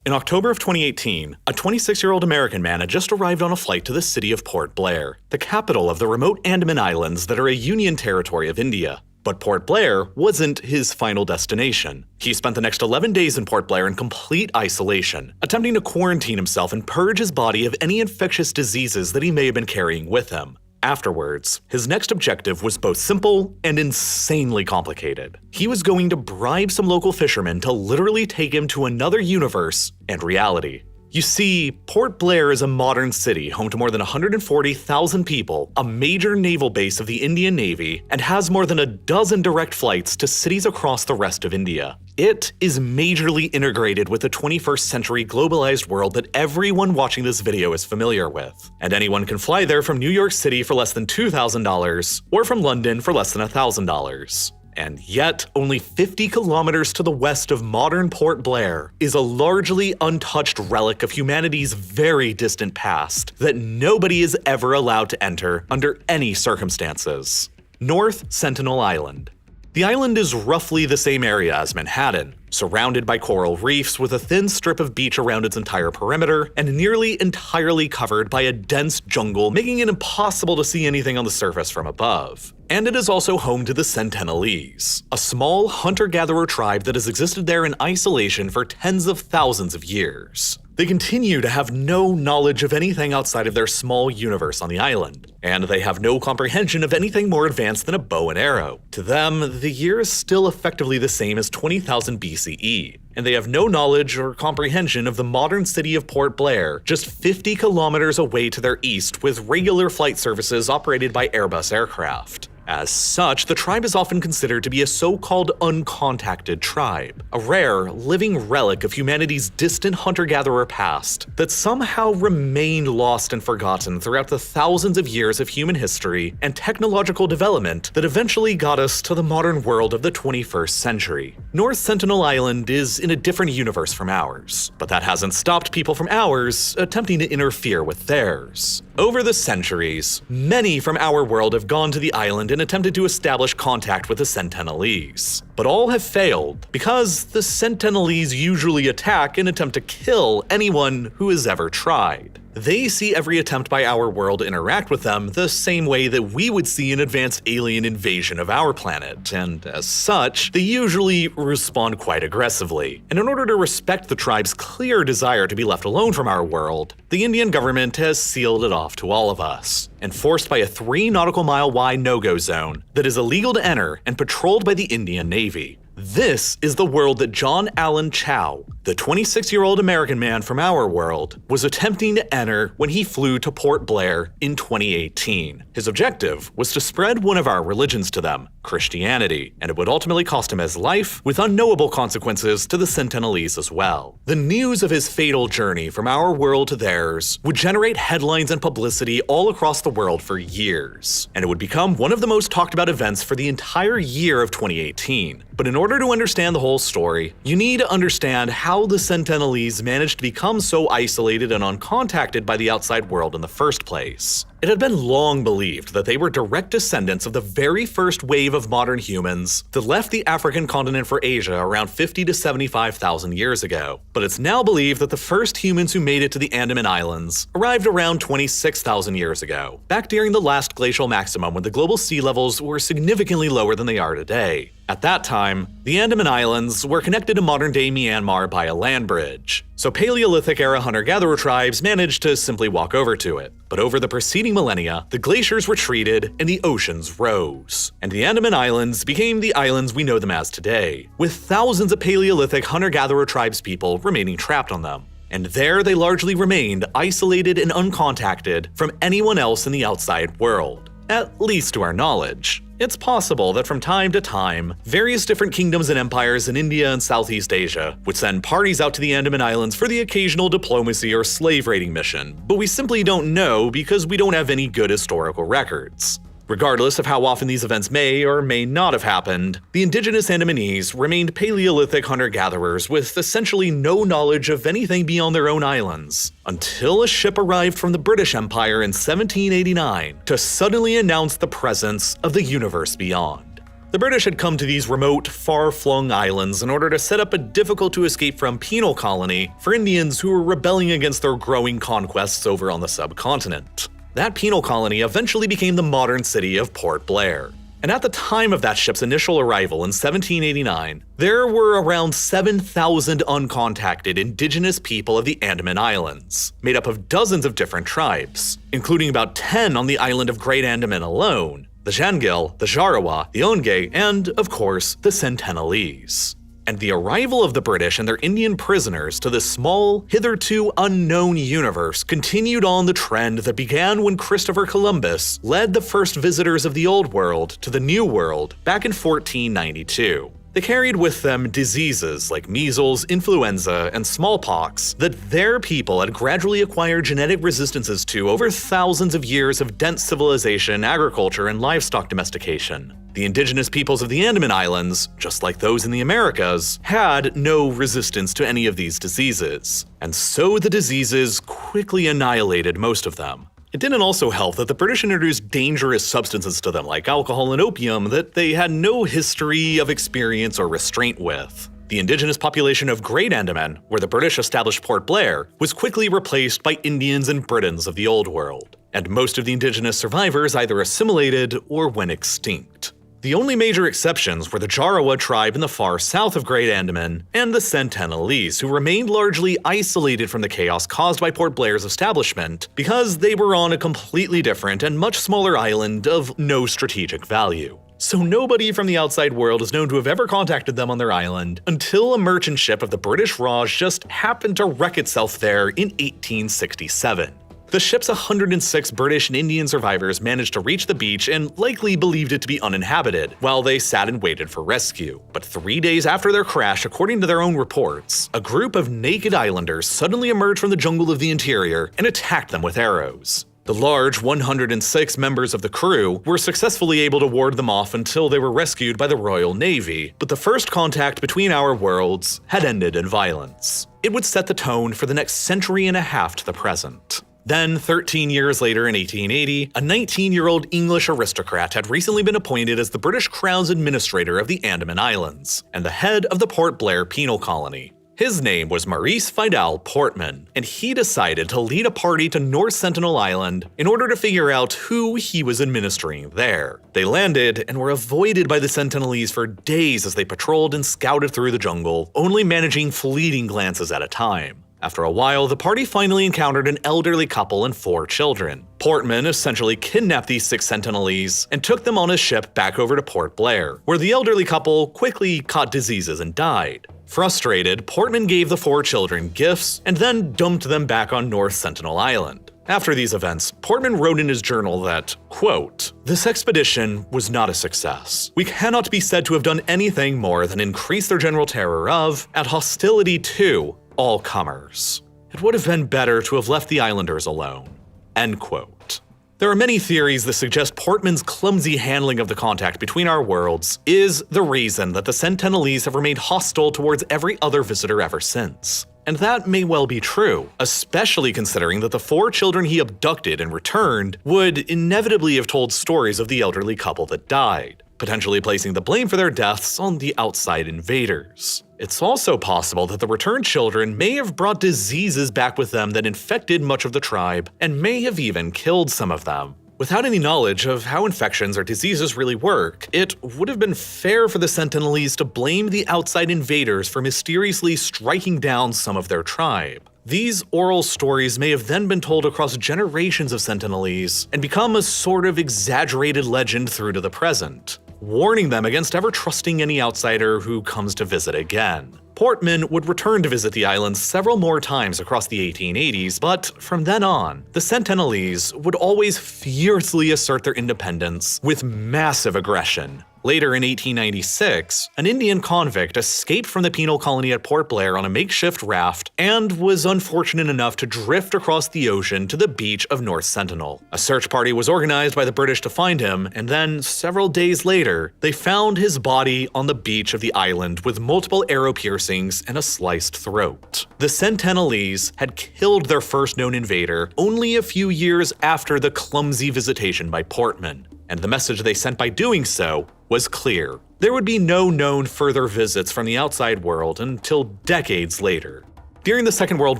In October of 2018, a 26-year-old American man had just arrived on a flight to the city of Port Blair, the capital of the remote Andaman Islands that are a Union territory of India. But Port Blair wasn't his final destination. He spent the next 11 days in Port Blair in complete isolation, attempting to quarantine himself and purge his body of any infectious diseases that he may have been carrying with him. Afterwards, his next objective was both simple and insanely complicated. He was going to bribe some local fishermen to literally take him to another universe and reality. You see, Port Blair is a modern city home to more than 140,000 people, a major naval base of the Indian Navy, and has more than a dozen direct flights to cities across the rest of India. It is majorly integrated with the 21st century globalized world that everyone watching this video is familiar with. And anyone can fly there from New York City for less than $2,000 or from London for less than $1,000. And yet, only 50 kilometers to the west of modern Port Blair is a largely untouched relic of humanity's very distant past that nobody is ever allowed to enter under any circumstances. North Sentinel Island. The island is roughly the same area as Manhattan, surrounded by coral reefs with a thin strip of beach around its entire perimeter, and nearly entirely covered by a dense jungle, making it impossible to see anything on the surface from above. And it is also home to the Sentinelese, a small hunter-gatherer tribe that has existed there in isolation for tens of thousands of years. They continue to have no knowledge of anything outside of their small universe on the island, and they have no comprehension of anything more advanced than a bow and arrow. To them, the year is still effectively the same as 20,000 BCE, and they have no knowledge or comprehension of the modern city of Port Blair, just 50 kilometers away to their east with regular flight services operated by Airbus aircraft. As such, the tribe is often considered to be a so-called uncontacted tribe, a rare, living relic of humanity's distant hunter-gatherer past that somehow remained lost and forgotten throughout the thousands of years of human history and technological development that eventually got us to the modern world of the 21st century. North Sentinel Island is in a different universe from ours, but that hasn't stopped people from ours attempting to interfere with theirs. Over the centuries, many from our world have gone to the island and attempted to establish contact with the Sentinelese. But all have failed, because the Sentinelese usually attack and attempt to kill anyone who has ever tried. They see every attempt by our world to interact with them the same way that we would see an advanced alien invasion of our planet, and as such, they usually respond quite aggressively. And in order to respect the tribe's clear desire to be left alone from our world, the Indian government has sealed it off to all of us, enforced by a 3 nautical mile wide no-go zone that is illegal to enter and patrolled by the Indian Navy. This is the world that John Allen Chow, the 26-year-old American man from our world, was attempting to enter when he flew to Port Blair in 2018. His objective was to spread one of our religions to them, Christianity, and it would ultimately cost him his life, with unknowable consequences to the Sentinelese as well. The news of his fatal journey from our world to theirs would generate headlines and publicity all across the world for years, and it would become one of the most talked about events for the entire year of 2018. But in order to understand the whole story, you need to understand how the Sentinelese managed to become so isolated and uncontacted by the outside world in the first place. It had been long believed that they were direct descendants of the very first wave of modern humans that left the African continent for Asia around 50 to 75,000 years ago. But it's now believed that the first humans who made it to the Andaman Islands arrived around 26,000 years ago, back during the last glacial maximum when the global sea levels were significantly lower than they are today. At that time, the Andaman Islands were connected to modern-day Myanmar by a land bridge, so Paleolithic-era hunter-gatherer tribes managed to simply walk over to it. But over the preceding millennia, the glaciers retreated and the oceans rose, and the Andaman Islands became the islands we know them as today, with thousands of Paleolithic hunter-gatherer tribespeople remaining trapped on them. And there they largely remained isolated and uncontacted from anyone else in the outside world, at least to our knowledge. It's possible that from time to time, various different kingdoms and empires in India and Southeast Asia would send parties out to the Andaman Islands for the occasional diplomacy or slave raiding mission, but we simply don't know because we don't have any good historical records. Regardless of how often these events may or may not have happened, the indigenous Andamanese remained Paleolithic hunter-gatherers with essentially no knowledge of anything beyond their own islands, until a ship arrived from the British Empire in 1789 to suddenly announce the presence of the universe beyond. The British had come to these remote, far-flung islands in order to set up a difficult-to-escape-from penal colony for Indians who were rebelling against their growing conquests over on the subcontinent. That penal colony eventually became the modern city of Port Blair. And at the time of that ship's initial arrival in 1789, there were around 7,000 uncontacted indigenous people of the Andaman Islands, made up of dozens of different tribes, including about 10 on the island of Great Andaman alone: the Jangil, the Jarawa, the Onge, and, of course, the Sentinelese. And the arrival of the British and their Indian prisoners to this small, hitherto unknown universe continued on the trend that began when Christopher Columbus led the first visitors of the Old World to the New World back in 1492. They carried with them diseases like measles, influenza, and smallpox that their people had gradually acquired genetic resistances to over thousands of years of dense civilization, agriculture, and livestock domestication. The indigenous peoples of the Andaman Islands, just like those in the Americas, had no resistance to any of these diseases, and so the diseases quickly annihilated most of them. It didn't also help that the British introduced dangerous substances to them like alcohol and opium that they had no history of experience or restraint with. The indigenous population of Great Andaman, where the British established Port Blair, was quickly replaced by Indians and Britons of the Old World, and most of the indigenous survivors either assimilated or went extinct. The only major exceptions were the Jarawa tribe in the far south of Great Andaman and the Sentinelese, who remained largely isolated from the chaos caused by Port Blair's establishment because they were on a completely different and much smaller island of no strategic value. So nobody from the outside world is known to have ever contacted them on their island until a merchant ship of the British Raj just happened to wreck itself there in 1867. The ship's 106 British and Indian survivors managed to reach the beach and likely believed it to be uninhabited, while they sat and waited for rescue. But 3 days after their crash, according to their own reports, a group of naked islanders suddenly emerged from the jungle of the interior and attacked them with arrows. The large 106 members of the crew were successfully able to ward them off until they were rescued by the Royal Navy, but the first contact between our worlds had ended in violence. It would set the tone for the next century and a half to the present. Then, 13 years later in 1880, a 19-year-old English aristocrat had recently been appointed as the British Crown's administrator of the Andaman Islands, and the head of the Port Blair penal colony. His name was Maurice Vidal Portman, and he decided to lead a party to North Sentinel Island in order to figure out who he was administering there. They landed and were avoided by the Sentinelese for days as they patrolled and scouted through the jungle, only managing fleeting glances at a time. After a while, the party finally encountered an elderly couple and 4 children. Portman essentially kidnapped these 6 Sentinelese and took them on his ship back over to Port Blair, where the elderly couple quickly caught diseases and died. Frustrated, Portman gave the 4 children gifts and then dumped them back on North Sentinel Island. After these events, Portman wrote in his journal that, quote, "This expedition was not a success. We cannot be said to have done anything more than increase their general terror of, and hostility to, all comers. It would have been better to have left the islanders alone." End quote. There are many theories that suggest Portman's clumsy handling of the contact between our worlds is the reason that the Sentinelese have remained hostile towards every other visitor ever since. And that may well be true, especially considering that the 4 children he abducted and returned would inevitably have told stories of the elderly couple that died, potentially placing the blame for their deaths on the outside invaders. It's also possible that the returned children may have brought diseases back with them that infected much of the tribe and may have even killed some of them. Without any knowledge of how infections or diseases really work, it would have been fair for the Sentinelese to blame the outside invaders for mysteriously striking down some of their tribe. These oral stories may have then been told across generations of Sentinelese and become a sort of exaggerated legend through to the present, warning them against ever trusting any outsider who comes to visit again. Portman would return to visit the islands several more times across the 1880s, but from then on, the Sentinelese would always fiercely assert their independence with massive aggression. Later in 1896, an Indian convict escaped from the penal colony at Port Blair on a makeshift raft and was unfortunate enough to drift across the ocean to the beach of North Sentinel. A search party was organized by the British to find him, and then, several days later, they found his body on the beach of the island with multiple arrow piercings and a sliced throat. The Sentinelese had killed their first known invader only a few years after the clumsy visitation by Portman, and the message they sent by doing so was clear. There would be no known further visits from the outside world until decades later. During the Second World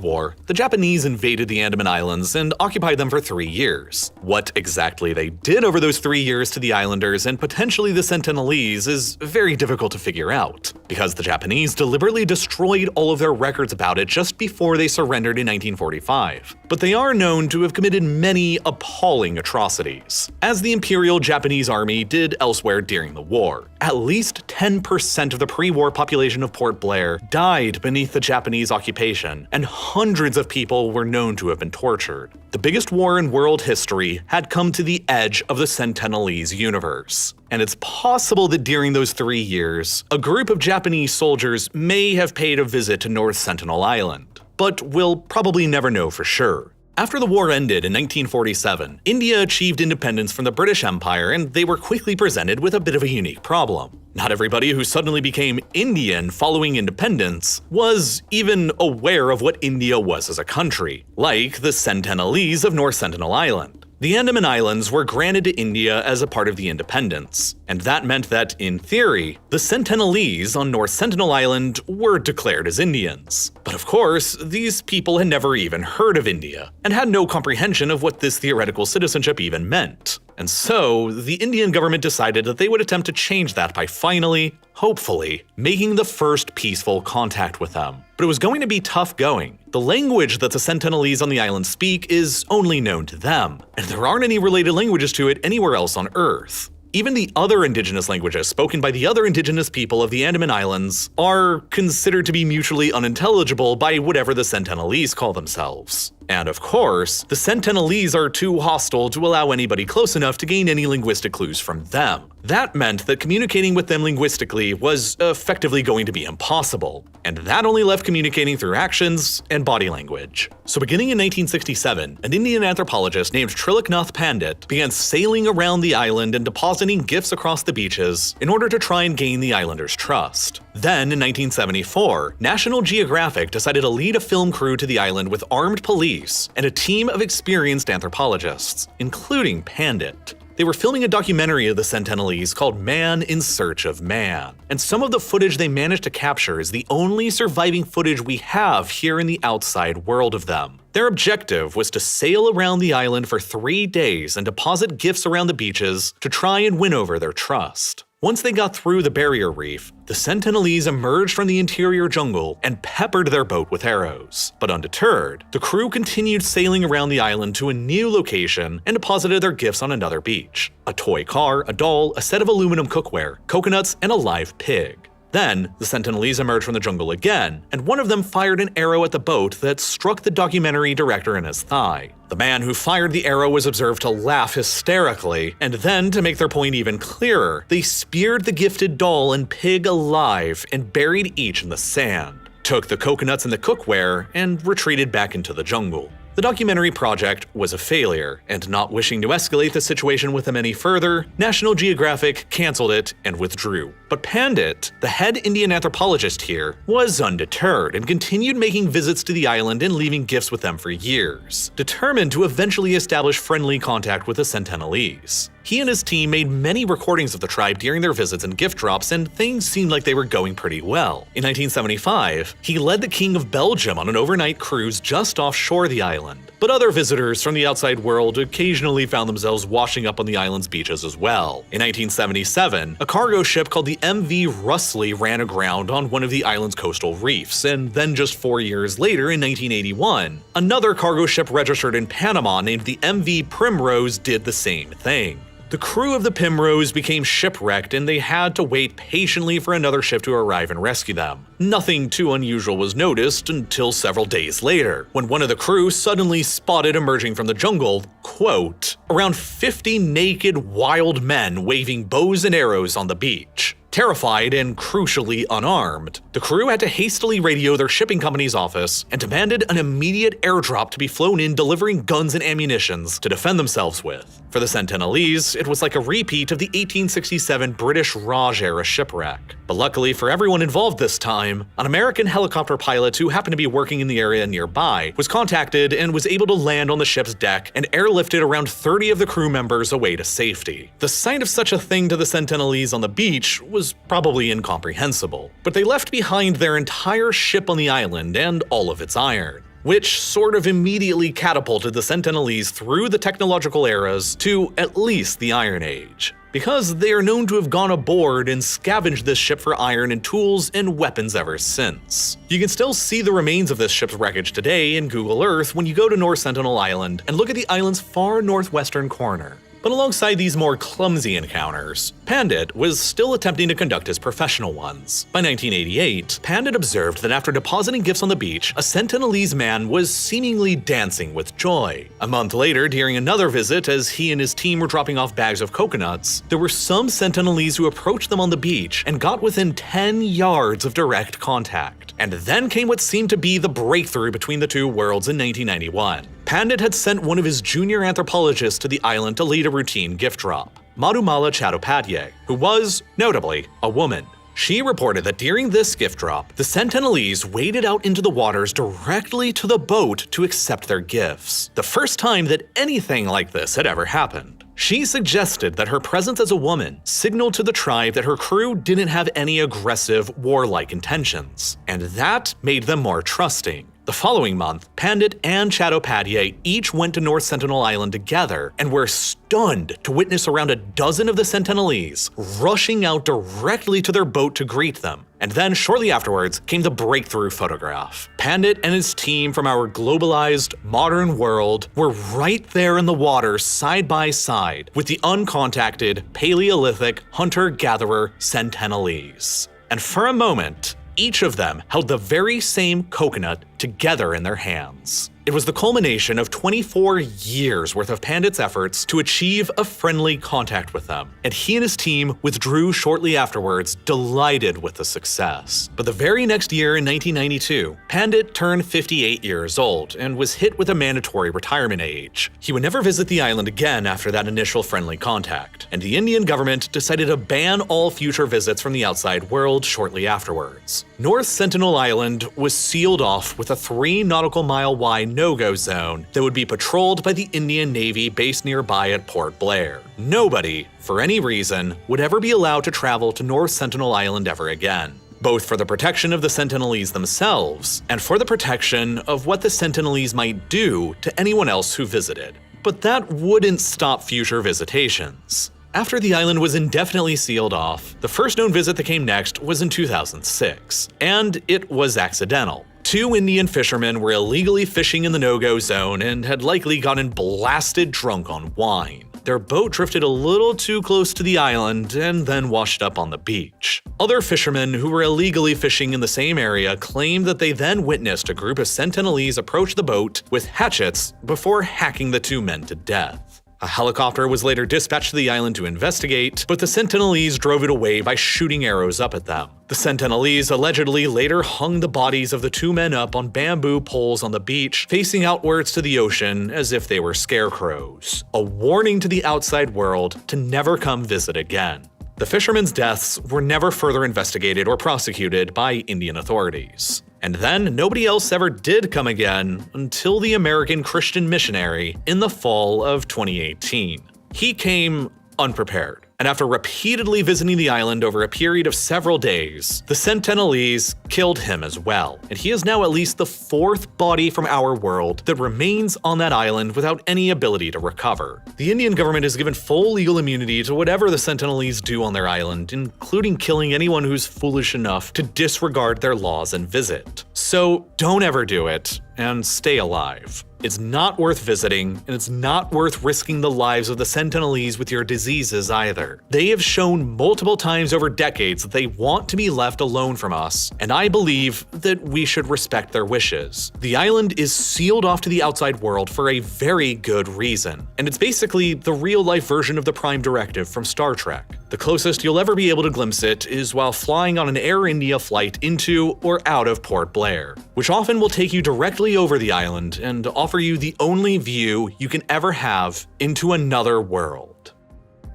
War, the Japanese invaded the Andaman Islands and occupied them for 3 years. What exactly they did over those 3 years to the islanders and potentially the Sentinelese is very difficult to figure out, because the Japanese deliberately destroyed all of their records about it just before they surrendered in 1945. But they are known to have committed many appalling atrocities, as the Imperial Japanese Army did elsewhere during the war. At least 10% of the pre-war population of Port Blair died beneath the Japanese occupation, and hundreds of people were known to have been tortured. The biggest war in world history had come to the edge of the Sentinelese universe, and it's possible that during those 3 years, a group of Japanese soldiers may have paid a visit to North Sentinel Island, but we'll probably never know for sure. After the war ended in 1947, India achieved independence from the British Empire, and they were quickly presented with a bit of a unique problem. Not everybody who suddenly became Indian following independence was even aware of what India was as a country, like the Sentinelese of North Sentinel Island. The Andaman Islands were granted to India as a part of the independence, and that meant that, in theory, the Sentinelese on North Sentinel Island were declared as Indians. But of course, these people had never even heard of India, and had no comprehension of what this theoretical citizenship even meant. And so, the Indian government decided that they would attempt to change that by finally, hopefully, making the first peaceful contact with them. But it was going to be tough going. The language that the Sentinelese on the island speak is only known to them, and there aren't any related languages to it anywhere else on Earth. Even the other indigenous languages spoken by the other indigenous people of the Andaman Islands are considered to be mutually unintelligible by whatever the Sentinelese call themselves. And of course, the Sentinelese are too hostile to allow anybody close enough to gain any linguistic clues from them. That meant that communicating with them linguistically was effectively going to be impossible, and that only left communicating through actions and body language. So beginning in 1967, an Indian anthropologist named Triloknath Pandit began sailing around the island and depositing gifts across the beaches in order to try and gain the islanders' trust. Then, in 1974, National Geographic decided to lead a film crew to the island with armed police and a team of experienced anthropologists, including Pandit. They were filming a documentary of the Sentinelese called Man in Search of Man, and some of the footage they managed to capture is the only surviving footage we have here in the outside world of them. Their objective was to sail around the island for 3 days and deposit gifts around the beaches to try and win over their trust. Once they got through the barrier reef, the Sentinelese emerged from the interior jungle and peppered their boat with arrows. But undeterred, the crew continued sailing around the island to a new location and deposited their gifts on another beach: a toy car, a doll, a set of aluminum cookware, coconuts, and a live pig. Then, the Sentinelese emerged from the jungle again, and one of them fired an arrow at the boat that struck the documentary director in his thigh. The man who fired the arrow was observed to laugh hysterically, and then, to make their point even clearer, they speared the gifted doll and pig alive and buried each in the sand, took the coconuts and the cookware, and retreated back into the jungle. The documentary project was a failure, and not wishing to escalate the situation with them any further, National Geographic canceled it and withdrew. But Pandit, the head Indian anthropologist here, was undeterred and continued making visits to the island and leaving gifts with them for years, determined to eventually establish friendly contact with the Sentinelese. He and his team made many recordings of the tribe during their visits and gift drops, and things seemed like they were going pretty well. In 1975, he led the King of Belgium on an overnight cruise just offshore the island, but other visitors from the outside world occasionally found themselves washing up on the island's beaches as well. In 1977, a cargo ship called the MV Russley ran aground on one of the island's coastal reefs, and then just 4 years later, in 1981, another cargo ship registered in Panama named the MV Primrose did the same thing. The crew of the Primrose became shipwrecked, and they had to wait patiently for another ship to arrive and rescue them. Nothing too unusual was noticed until several days later, when one of the crew suddenly spotted emerging from the jungle, quote, around 50 naked wild men waving bows and arrows on the beach. Terrified and crucially unarmed, the crew had to hastily radio their shipping company's office and demanded an immediate airdrop to be flown in delivering guns and ammunitions to defend themselves with. For the Sentinelese, it was like a repeat of the 1867 British Raj-era shipwreck. But luckily for everyone involved this time, an American helicopter pilot who happened to be working in the area nearby was contacted and was able to land on the ship's deck and airlifted around 30 of the crew members away to safety. The sight of such a thing to the Sentinelese on the beach was probably incomprehensible, but they left behind their entire ship on the island and all of its iron, which sort of immediately catapulted the Sentinelese through the technological eras to at least the Iron Age, because they are known to have gone aboard and scavenged this ship for iron and tools and weapons ever since. You can still see the remains of this ship's wreckage today in Google Earth when you go to North Sentinel Island and look at the island's far northwestern corner. But alongside these more clumsy encounters, Pandit was still attempting to conduct his professional ones. By 1988, Pandit observed that after depositing gifts on the beach, a Sentinelese man was seemingly dancing with joy. A month later, during another visit, as he and his team were dropping off bags of coconuts, there were some Sentinelese who approached them on the beach and got within 10 yards of direct contact. And then came what seemed to be the breakthrough between the two worlds in 1991. Pandit had sent one of his junior anthropologists to the island to lead a routine gift drop, Madhumala Chattopadhyay, who was, notably, a woman. She reported that during this gift drop, the Sentinelese waded out into the waters directly to the boat to accept their gifts, the first time that anything like this had ever happened. She suggested that her presence as a woman signaled to the tribe that her crew didn't have any aggressive, warlike intentions, and that made them more trusting. The following month, Pandit and Chattopadhyay each went to North Sentinel Island together and were stunned to witness around a dozen of the Sentinelese rushing out directly to their boat to greet them. And then shortly afterwards came the breakthrough photograph. Pandit and his team from our globalized, modern world were right there in the water side by side with the uncontacted, Paleolithic hunter-gatherer Sentinelese. And for a moment, each of them held the very same coconut together in their hands. It was the culmination of 24 years worth of Pandit's efforts to achieve a friendly contact with them, and he and his team withdrew shortly afterwards, delighted with the success. But the very next year in 1992, Pandit turned 58 years old and was hit with a mandatory retirement age. He would never visit the island again after that initial friendly contact, and the Indian government decided to ban all future visits from the outside world shortly afterwards. North Sentinel Island was sealed off with a 3 nautical mile wide no-go zone that would be patrolled by the Indian Navy based nearby at Port Blair. Nobody, for any reason, would ever be allowed to travel to North Sentinel Island ever again, both for the protection of the Sentinelese themselves and for the protection of what the Sentinelese might do to anyone else who visited. But that wouldn't stop future visitations. After the island was indefinitely sealed off, the first known visit that came next was in 2006, and it was accidental. 2 Indian fishermen were illegally fishing in the no-go zone and had likely gotten blasted drunk on wine. Their boat drifted a little too close to the island and then washed up on the beach. Other fishermen who were illegally fishing in the same area claimed that they then witnessed a group of Sentinelese approach the boat with hatchets before hacking the 2 men to death. A helicopter was later dispatched to the island to investigate, but the Sentinelese drove it away by shooting arrows up at them. The Sentinelese allegedly later hung the bodies of the 2 men up on bamboo poles on the beach, facing outwards to the ocean as if they were scarecrows, a warning to the outside world to never come visit again. The fishermen's deaths were never further investigated or prosecuted by Indian authorities. And then nobody else ever did come again until the American Christian missionary in the fall of 2018. He came unprepared, and after repeatedly visiting the island over a period of several days, the Sentinelese killed him as well, and he is now at least the 4th body from our world that remains on that island without any ability to recover. The Indian government has given full legal immunity to whatever the Sentinelese do on their island, including killing anyone who's foolish enough to disregard their laws and visit. So don't ever do it, and stay alive. It's not worth visiting, and it's not worth risking the lives of the Sentinelese with your diseases either. They have shown multiple times over decades that they want to be left alone from us, and I believe that we should respect their wishes. The island is sealed off to the outside world for a very good reason, and it's basically the real-life version of the Prime Directive from Star Trek. The closest you'll ever be able to glimpse it is while flying on an Air India flight into or out of Port Blair, which often will take you directly over the island and offer you the only view you can ever have into another world.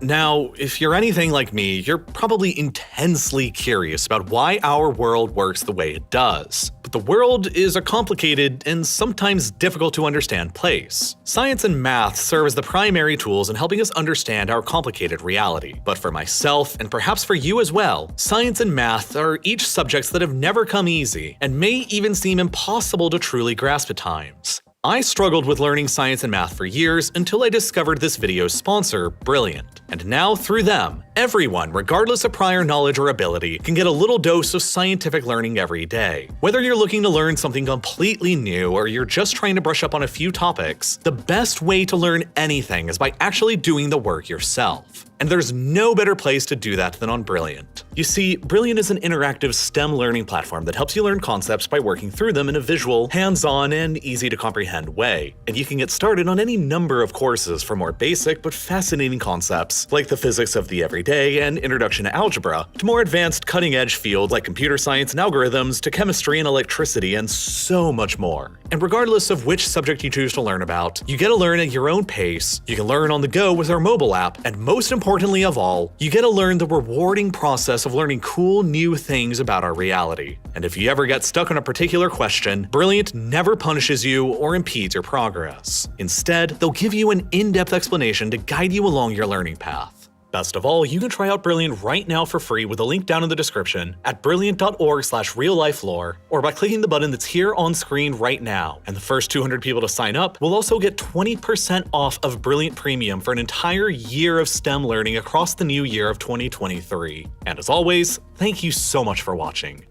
Now, if you're anything like me, you're probably intensely curious about why our world works the way it does. But the world is a complicated and sometimes difficult to understand place. Science and math serve as the primary tools in helping us understand our complicated reality. But for myself, and perhaps for you as well, science and math are each subjects that have never come easy, and may even seem impossible to truly grasp at times. I struggled with learning science and math for years until I discovered this video's sponsor, Brilliant. And now, through them, everyone, regardless of prior knowledge or ability, can get a little dose of scientific learning every day. Whether you're looking to learn something completely new or you're just trying to brush up on a few topics, the best way to learn anything is by actually doing the work yourself. And there's no better place to do that than on Brilliant. You see, Brilliant is an interactive STEM learning platform that helps you learn concepts by working through them in a visual, hands-on, and easy-to-comprehend way. And you can get started on any number of courses from more basic but fascinating concepts like the physics of the everyday and introduction to algebra, to more advanced cutting-edge fields like computer science and algorithms, to chemistry and electricity, and so much more. And regardless of which subject you choose to learn about, you get to learn at your own pace, you can learn on the go with our mobile app, and most importantly of all, you get to learn the rewarding process of learning cool new things about our reality. And if you ever get stuck on a particular question, Brilliant never punishes you or impedes your progress. Instead, they'll give you an in-depth explanation to guide you along your learning path. Best of all, you can try out Brilliant right now for free with a link down in the description at brilliant.org/RealLifeLore, or by clicking the button that's here on screen right now. And the first 200 people to sign up will also get 20% off of Brilliant Premium for an entire year of STEM learning across the new year of 2023. And as always, thank you so much for watching.